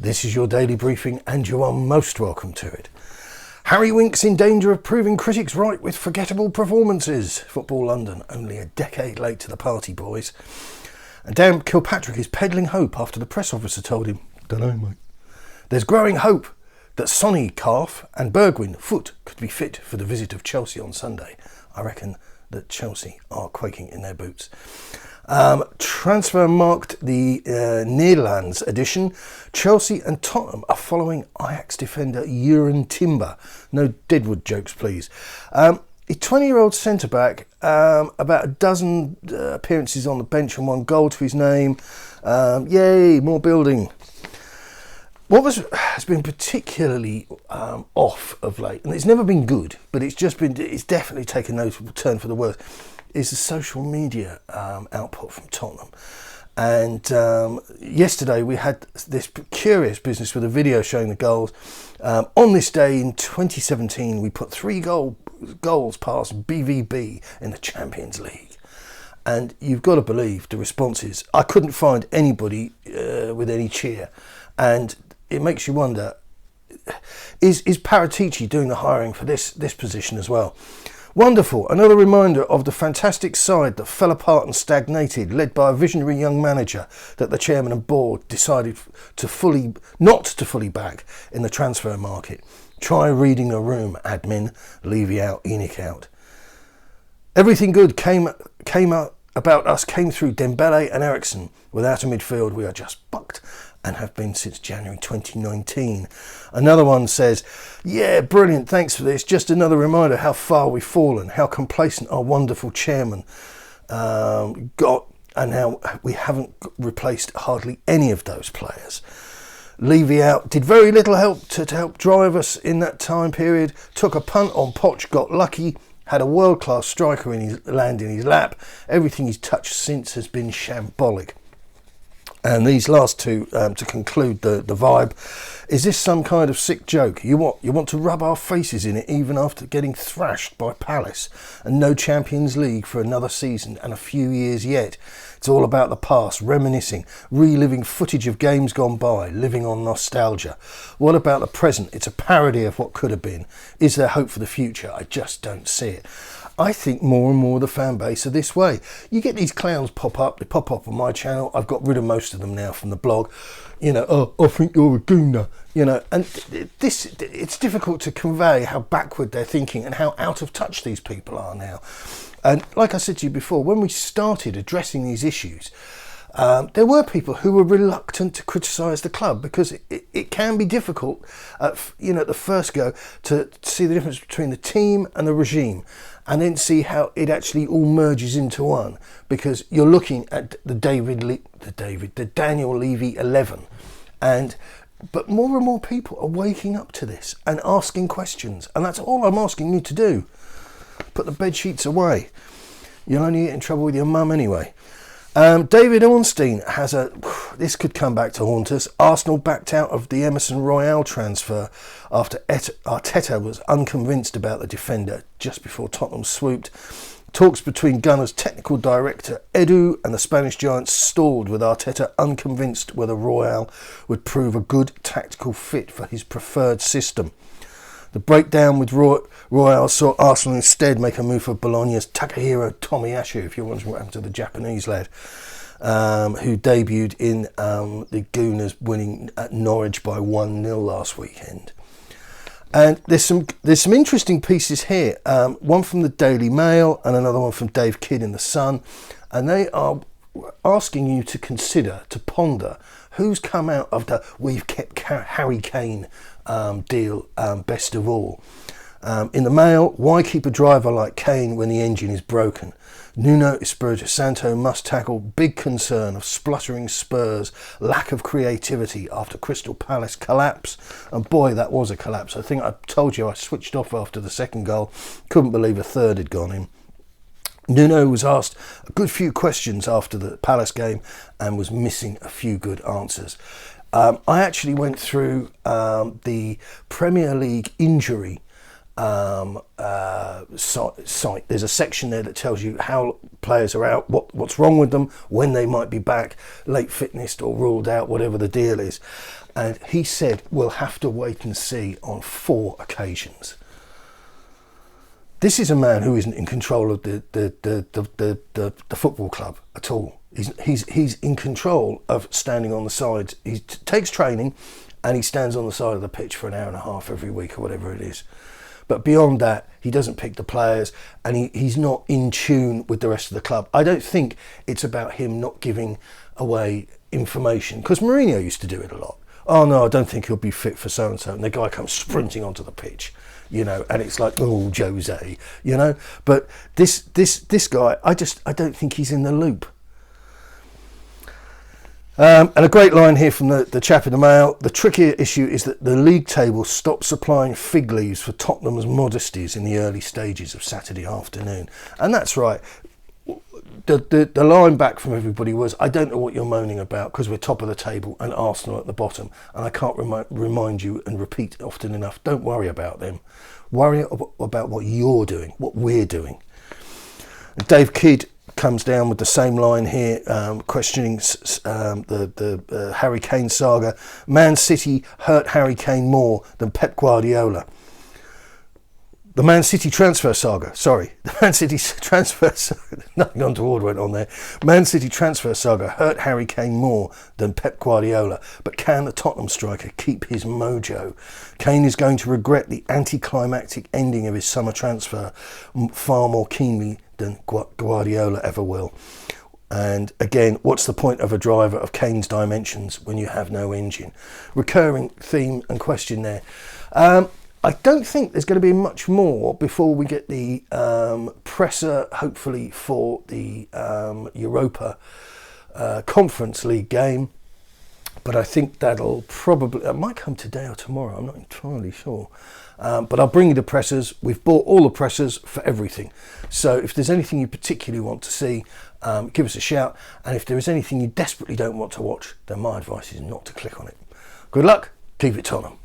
This is your daily briefing and you are most welcome to it. Harry Winks in danger of proving critics right with forgettable performances. Football London only a decade late to the party, boys. And Dan Kilpatrick is peddling hope after the press officer told him, "Dunno, mate." There's growing hope that Sonny calf and Bergwijn foot could be fit for the visit of Chelsea on Sunday. I reckon that Chelsea are quaking in their boots. Transfer marked the Netherlands edition. Chelsea and Tottenham are following Ajax defender Jeroen Timber. No Deadwood jokes, please. A 20-year-old centre-back, about a dozen appearances on the bench and 1 goal to his name. Yay, more building. What has been particularly off of late, and it's never been good, but it's definitely taken a notable turn for the worse, is the social media output from Tottenham. And yesterday we had this curious business with a video showing the goals. On this day in 2017, we put 3 goals past BVB in the Champions League. And you've got to believe the responses. I couldn't find anybody with any cheer. And it makes you wonder, is Paratici doing the hiring for this position as well? Wonderful. Another reminder of the fantastic side that fell apart and stagnated, led by a visionary young manager that the chairman and board decided not to fully back in the transfer market. Try reading a room, admin. Levy out, Enoch out. Everything good came about us came through Dembele and Eriksen. Without a midfield, we are just bucked and have been since January 2019. Another one says, "Yeah, brilliant, thanks for this. Just another reminder how far we've fallen, how complacent our wonderful chairman got, and how we haven't replaced hardly any of those players. Levy out, did very little help to help drive us in that time period. Took a punt on Poch, got lucky. Had a world-class striker land in his lap. Everything he's touched since has been shambolic." And these last two, to conclude the vibe, is this some kind of sick joke? You want to rub our faces in it even after getting thrashed by Palace and no Champions League for another season and a few years yet. It's all about the past, reminiscing, reliving footage of games gone by, living on nostalgia. What about the present? It's a parody of what could have been. Is there hope for the future? I just don't see it. I think more and more the fan base are this way. You get these clowns pop up. They pop up on my channel. I've got rid of most of them now from the blog. Oh, I think you're a gooner. And it's difficult to convey how backward they're thinking and how out of touch these people are now. And like I said to you before, when we started addressing these issues, there were people who were reluctant to criticise the club because it can be difficult at the first go to see the difference between the team and the regime, and then see how it actually all merges into one, because you're looking at the Daniel Levy 11, but more and more people are waking up to this and asking questions, and that's all I'm asking you to do. Put the bed sheets away. You'll only get in trouble with your mum anyway. David Ornstein this could come back to haunt us. Arsenal backed out of the Emerson Royal transfer after Arteta was unconvinced about the defender just before Tottenham swooped. Talks between Gunners' technical director Edu and the Spanish giants stalled, with Arteta unconvinced whether Royal would prove a good tactical fit for his preferred system. The breakdown with Royal saw Arsenal instead make a move for Bologna's Takahiro Tomiyasu, if you're wondering what happened to the Japanese lad, who debuted in the Gooners winning at Norwich by 1-0 last weekend. And there's some interesting pieces here, one from the Daily Mail and another one from Dave Kidd in The Sun, and they are asking you to consider, to ponder, who's come out of the "we've kept Harry Kane" deal best of all. In the Mail, why keep a driver like Kane when the engine is broken? Nuno Espírito Santo must tackle big concern of spluttering Spurs' lack of creativity after Crystal Palace collapse. And boy, that was a collapse. I think I told you I switched off after the second goal. Couldn't believe a third had gone in. Nuno was asked a good few questions after the Palace game and was missing a few good answers. I actually went through the Premier League injury site. There's a section there that tells you how players are out, what's wrong with them, when they might be back, late fitnessed or ruled out, whatever the deal is. And he said we'll have to wait and see on 4 occasions. This is a man who isn't in control of the football club at all. He's in control of standing on the sides. He takes training and he stands on the side of the pitch for an hour and a half every week or whatever it is. But beyond that, he doesn't pick the players, and he's not in tune with the rest of the club. I don't think it's about him not giving away information, because Mourinho used to do it a lot. Oh no, I don't think he'll be fit for so-and-so. And the guy comes sprinting onto the pitch, you know, and it's like, oh, Jose, you know. But this guy, I don't think he's in the loop. And a great line here from the chap in the Mail. The trickier issue is that the league table stopped supplying fig leaves for Tottenham's modesties in the early stages of Saturday afternoon. And that's right. The line back from everybody was, I don't know what you're moaning about because we're top of the table and Arsenal at the bottom. And I can't remind you and repeat often enough, don't worry about them. Worry about what you're doing, what we're doing. And Dave Kidd comes down with the same line here, questioning the Harry Kane saga. Man City hurt Harry Kane more than Pep Guardiola. The Man City transfer saga, sorry. The Man City transfer saga, nothing untoward went on there. Man City transfer saga hurt Harry Kane more than Pep Guardiola. But can the Tottenham striker keep his mojo? Kane is going to regret the anticlimactic ending of his summer transfer far more keenly than Guardiola ever will. And again, what's the point of a driver of Kane's dimensions when you have no engine? Recurring theme and question there. I don't think there's going to be much more before we get the presser, hopefully, for the Europa Conference League game. But I think it might come today or tomorrow, I'm not entirely sure. But I'll bring you the pressers. We've bought all the pressers for everything. So if there's anything you particularly want to see, give us a shout. And if there is anything you desperately don't want to watch, then my advice is not to click on it. Good luck. Keep it Tottenham.